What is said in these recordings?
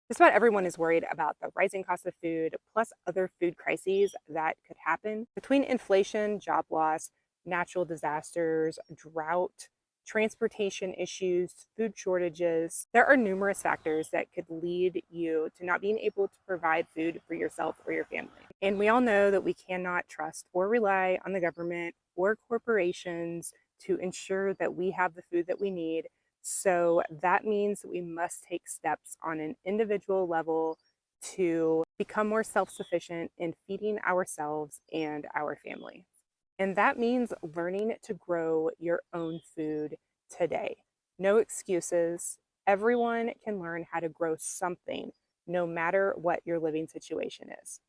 Just about everyone is worried about the rising cost of food, plus other food crises that could happen. Between inflation, job loss, natural disasters, drought, transportation issues, food shortages, there are numerous factors that could lead you to not being able to provide food for yourself or your family. And we all know that we cannot trust or rely on the government or corporations to ensure that we have the food that we need. So that means that we must take steps on an individual level to become more self sufficient in feeding ourselves and our family. And that means learning to grow your own food today. No excuses. Everyone can learn how to grow something, no matter what your living situation is.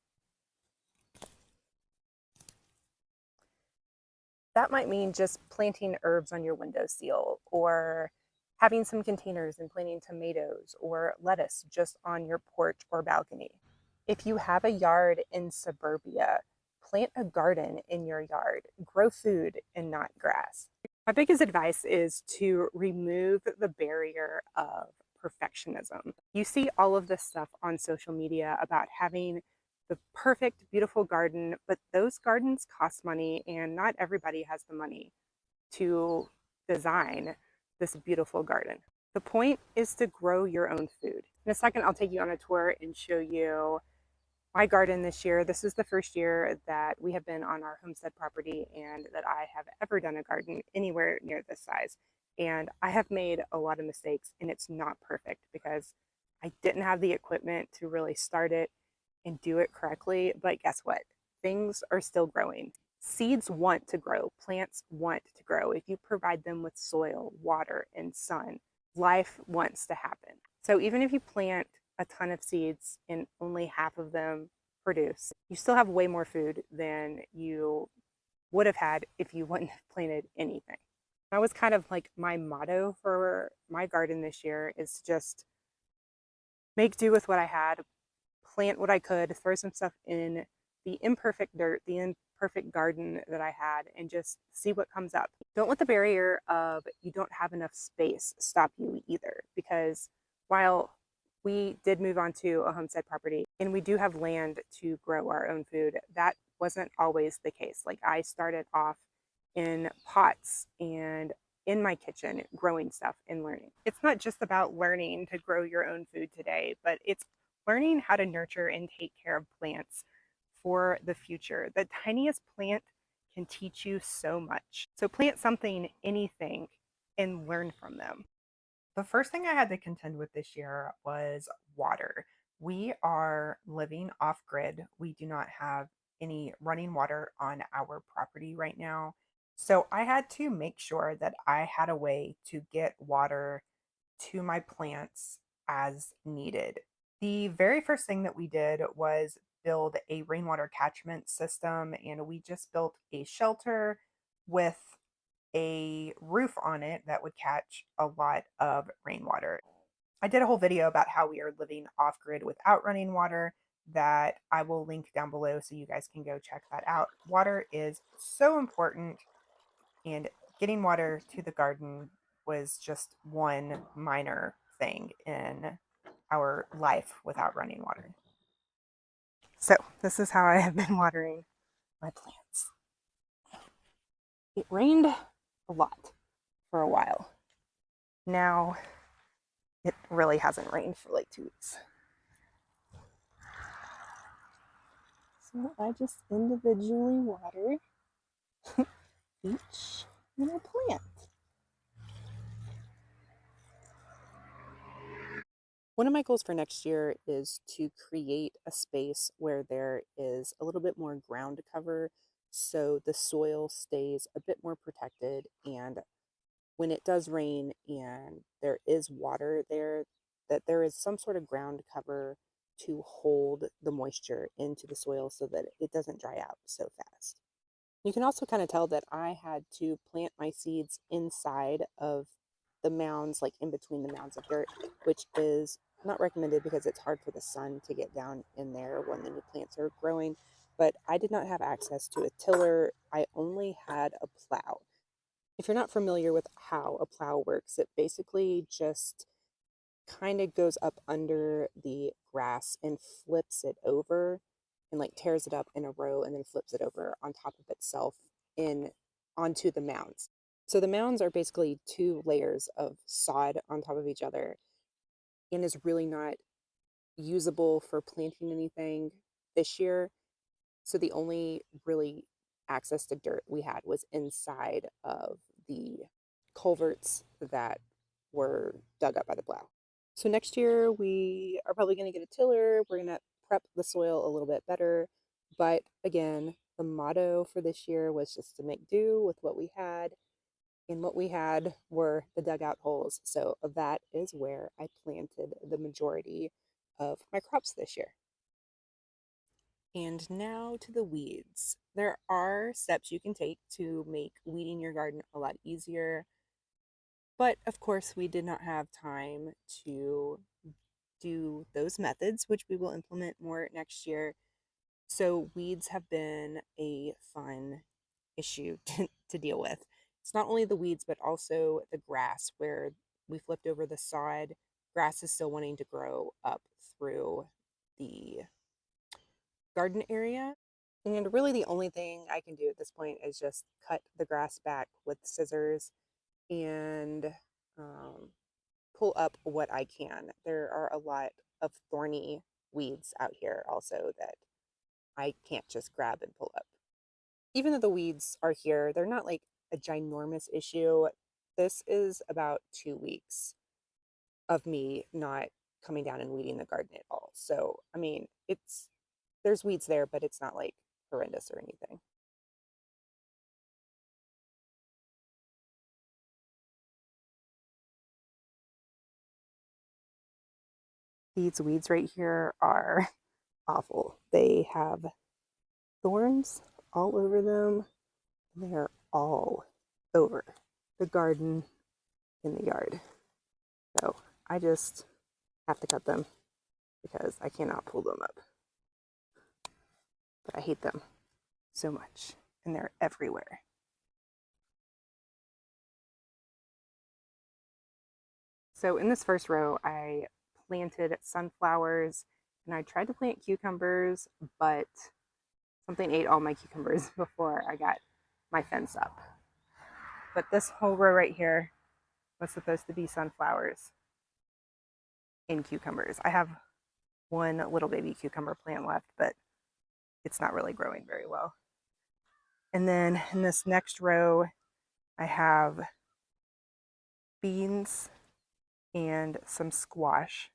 That might mean just planting herbs on your windowsill or having some containers and planting tomatoes or lettuce just on your porch or balcony. If you have a yard in suburbia, plant a garden in your yard. Grow food and not grass. My biggest advice is to remove the barrier of perfectionism. You see all of this stuff on social media about having the perfect, beautiful garden, but those gardens cost money, and not everybody has the money to design this beautiful garden. The point is to grow your own food. In a second, I'll take you on a tour and show you my garden this year. This is the first year that we have been on our homestead property and that I have ever done a garden anywhere near this size. And I have made a lot of mistakes, and it's not perfect because I didn't have the equipment to really start it and do it correctly. But guess what? Things are still growing. Seeds want to grow, plants want to grow. If you provide them with soil, water, and sun, life wants to happen. So even if you plant a ton of seeds and only half of them produce, you still have way more food than you would have had if you wouldn't have planted anything. That was kind of like my motto for my garden this year, is just make do with what I had, plant what I could, throw some stuff in the imperfect dirt, the imperfect garden that I had, and just see what comes up. Don't let the barrier of you don't have enough space stop you either, because while we did move on to a homestead property and we do have land to grow our own food, that wasn't always the case. Like, I started off in pots and in my kitchen growing stuff and learning. It's not just about learning to grow your own food today, but it's learning how to nurture and take care of plants for the future. The tiniest plant can teach you so much. So plant something, anything, and learn from them. The first thing I had to contend with this year was water. We are living off grid. We do not have any running water on our property right now. So I had to make sure that I had a way to get water to my plants as needed. The very first thing that we did was build a rainwater catchment system, and we just built a shelter with a roof on it that would catch a lot of rainwater. I did a whole video about how we are living off grid without running water that I will link down below so you guys can go check that out. Water is so important, and getting water to the garden was just one minor thing in our life without running water. So this is how I have been watering my plants. It rained a lot for a while. Now it really hasn't rained for like 2 weeks. So I just individually water each little plant. One of my goals for next year is to create a space where there is a little bit more ground cover so the soil stays a bit more protected, and when it does rain and there is water there, that there is some sort of ground cover to hold the moisture into the soil so that it doesn't dry out so fast. You can also kind of tell that I had to plant my seeds inside of the mounds, like in between the mounds of dirt, which is not recommended because it's hard for the sun to get down in there when the new plants are growing. But I did not have access to a tiller. I only had a plow. If you're not familiar with how a plow works, it basically just kind of goes up under the grass and flips it over and like tears it up in a row and then flips it over on top of itself in onto the mounds. So the mounds are basically two layers of sod on top of each other and is really not usable for planting anything this year. So the only really access to dirt we had was inside of the culverts that were dug up by the plow. So next year we are probably going to get a tiller. We're going to prep the soil a little bit better. But again, the motto for this year was just to make do with what we had. And what we had were the dugout holes. So that is where I planted the majority of my crops this year. And now to the weeds. There are steps you can take to make weeding your garden a lot easier. But of course, we did not have time to do those methods, which we will implement more next year. So, weeds have been a fun issue to deal with. It's not only the weeds, but also the grass, where we flipped over the sod. Grass is still wanting to grow up through the garden area. And really, the only thing I can do at this point is just cut the grass back with scissors and um, pull up what I can. There are a lot of thorny weeds out here also that I can't just grab and pull up. Even though the weeds are here, they're not like a ginormous issue. This is about 2 weeks of me not coming down and weeding the garden at all. So, I mean, there's weeds there, but it's not like horrendous or anything. These weeds right here are awful. They have thorns all over them. They're all over the garden in the yard. So I just have to cut them because I cannot pull them up. But I hate them so much, and they're everywhere. So in this first row, I planted sunflowers and I tried to plant cucumbers, but something ate all my cucumbers before I got my fence up. But this whole row right here was supposed to be sunflowers and cucumbers. I have one little baby cucumber plant left, but it's not really growing very well. And then in this next row, I have beans and some squash.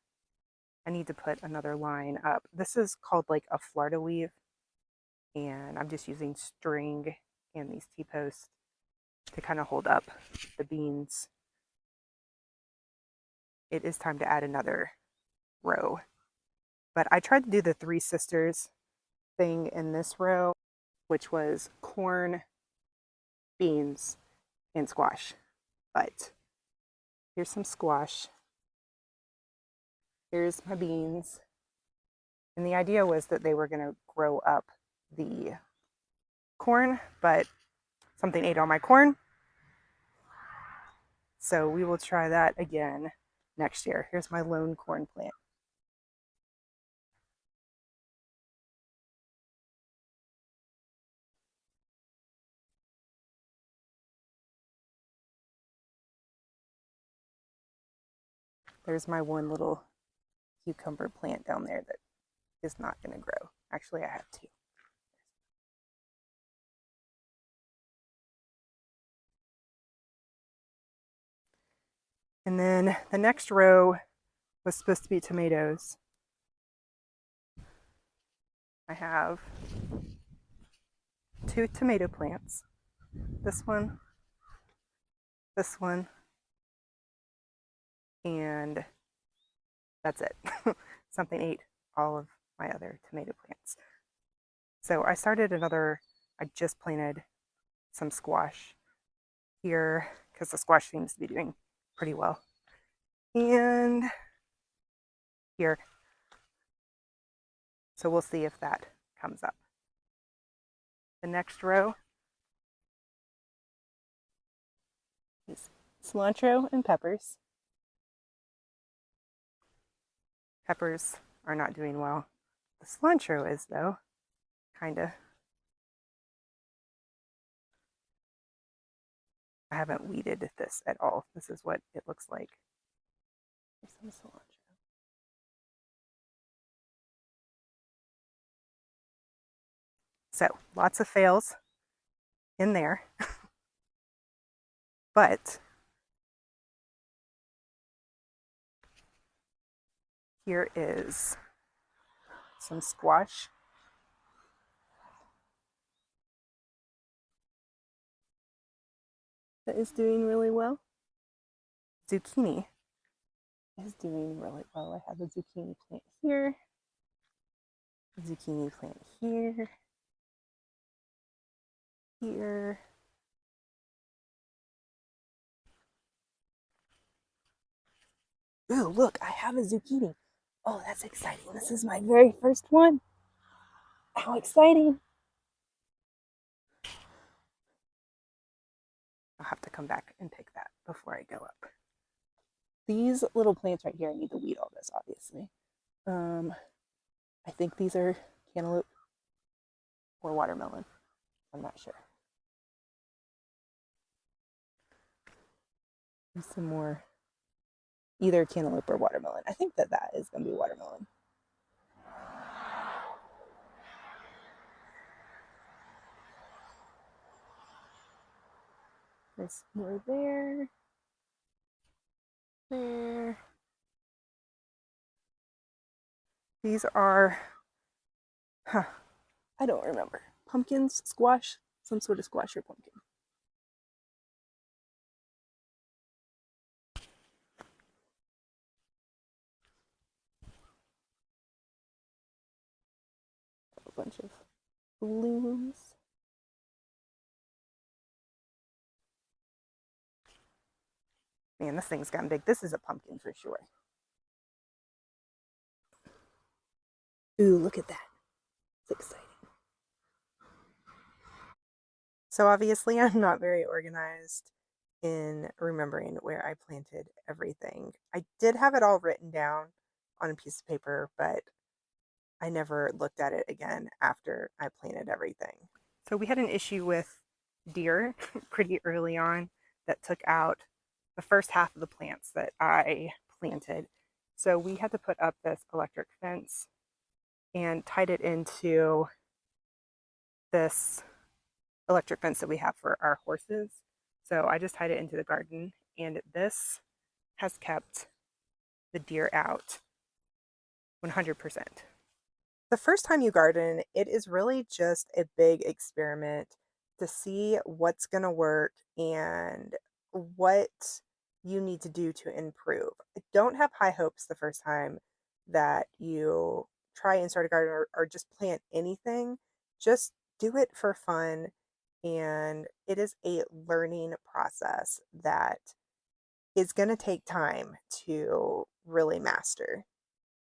I need to put another line up. This is called like a Florida weave, and I'm just using string and these T-posts to kind of hold up the beans. It is time to add another row. But I tried to do the Three Sisters thing in this row, which was corn, beans, and squash. But here's some squash. Here's my beans. And the idea was that they were going to grow up the corn, but something ate all my corn. So we will try that again next year. Here's my lone corn plant. There's my one little cucumber plant down there that is not going to grow. Actually, I have two. And then the next row was supposed to be tomatoes. I have two tomato plants. This one, and that's it. Something ate all of my other tomato plants. So I just planted some squash here because the squash seems to be doing pretty well. And here. So we'll see if that comes up. The next row is cilantro and peppers. Peppers are not doing well. The cilantro is, though, kind of. I haven't weeded this at all. This is what it looks like. There's some cilantro. So lots of fails in there, but here is some squash that is doing really well. Zucchini is doing really well. I have a zucchini plant here, a zucchini plant here, here. Ooh, look, I have a zucchini. Oh, that's exciting. This is my very first one. How exciting. I'll have to come back and pick that before I go up. These little plants right here, I need to weed all this, obviously. I think these are cantaloupe or watermelon. I'm not sure. There's some more, either cantaloupe or watermelon. I think that is going to be watermelon. There's more there. There. These are, I don't remember. Pumpkins, squash, some sort of squash or pumpkin. A bunch of blooms. Man, this thing's gotten big. This is a pumpkin for sure. Ooh, look at that. It's exciting. So obviously I'm not very organized in remembering where I planted everything. I did have it all written down on a piece of paper, but I never looked at it again after I planted everything. So we had an issue with deer pretty early on that took out the first half of the plants that I planted. So we had to put up this electric fence and tied it into this electric fence that we have for our horses. So I just tied it into the garden, and this has kept the deer out 100%. The first time you garden, it is really just a big experiment to see what's going to work and what you need to do to improve. Don't have high hopes the first time that you try and start a garden, or just plant anything. Just do it for fun. And it is a learning process that is going to take time to really master.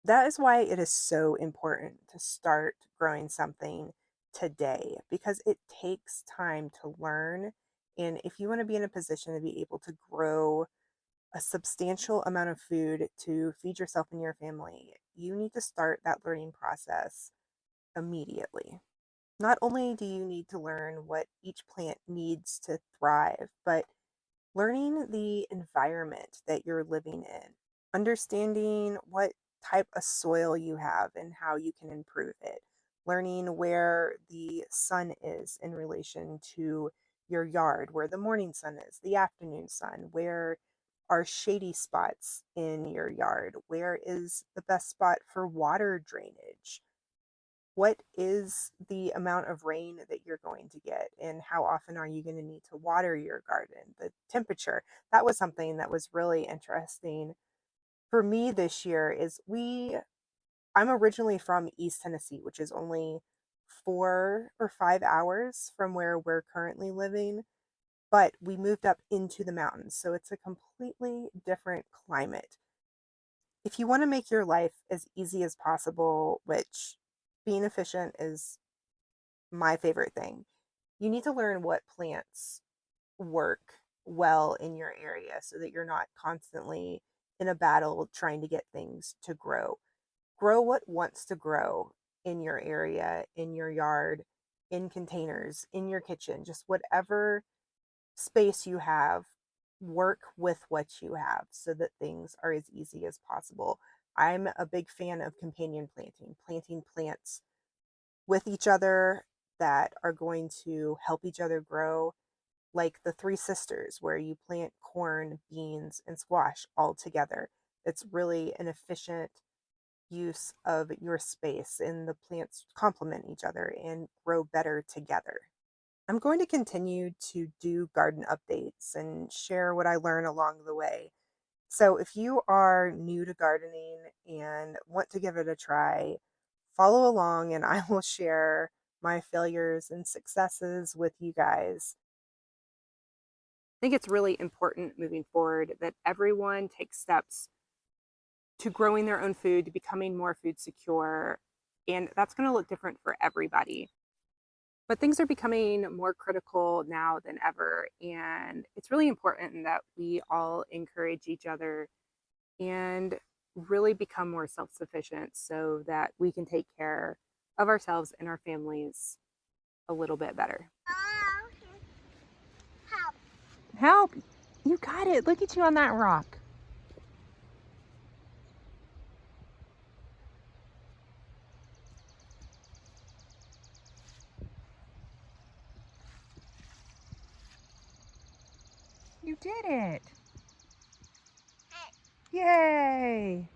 That is why it is so important to start growing something today, because it takes time to learn. And if you want to be in a position to be able to grow a substantial amount of food to feed yourself and your family, you need to start that learning process immediately. Not only do you need to learn what each plant needs to thrive, but learning the environment that you're living in, understanding what type of soil you have and how you can improve it, learning where the sun is in relation to your yard, where the morning sun is, the afternoon sun, where are shady spots in your yard, where is the best spot for water drainage, what is the amount of rain that you're going to get, and how often are you going to need to water your garden, the temperature. That was something that was really interesting for me this year. I'm originally from East Tennessee, which is only 4 or 5 hours from where we're currently living, but we moved up into the mountains, so it's a completely different climate. If you want to make your life as easy as possible, which being efficient is my favorite thing, you need to learn what plants work well in your area so that you're not constantly in a battle trying to get things to grow. Grow what wants to grow in your area, in your yard, in containers, in your kitchen, just whatever space you have, work with what you have so that things are as easy as possible. I'm a big fan of companion planting, planting plants with each other that are going to help each other grow, like the Three Sisters, where you plant corn, beans, and squash all together. It's really an efficient use of your space, and the plants complement each other and grow better together. I'm going to continue to do garden updates and share what I learn along the way. So if you are new to gardening and want to give it a try, follow along and I will share my failures and successes with you guys. I think it's really important moving forward that everyone takes steps to growing their own food, to becoming more food secure. And that's going to look different for everybody. But things are becoming more critical now than ever. And it's really important that we all encourage each other and really become more self sufficient so that we can take care of ourselves and our families a little bit better. Help. Help! You got it. Look at you on that rock. You did it. Hey. Yay!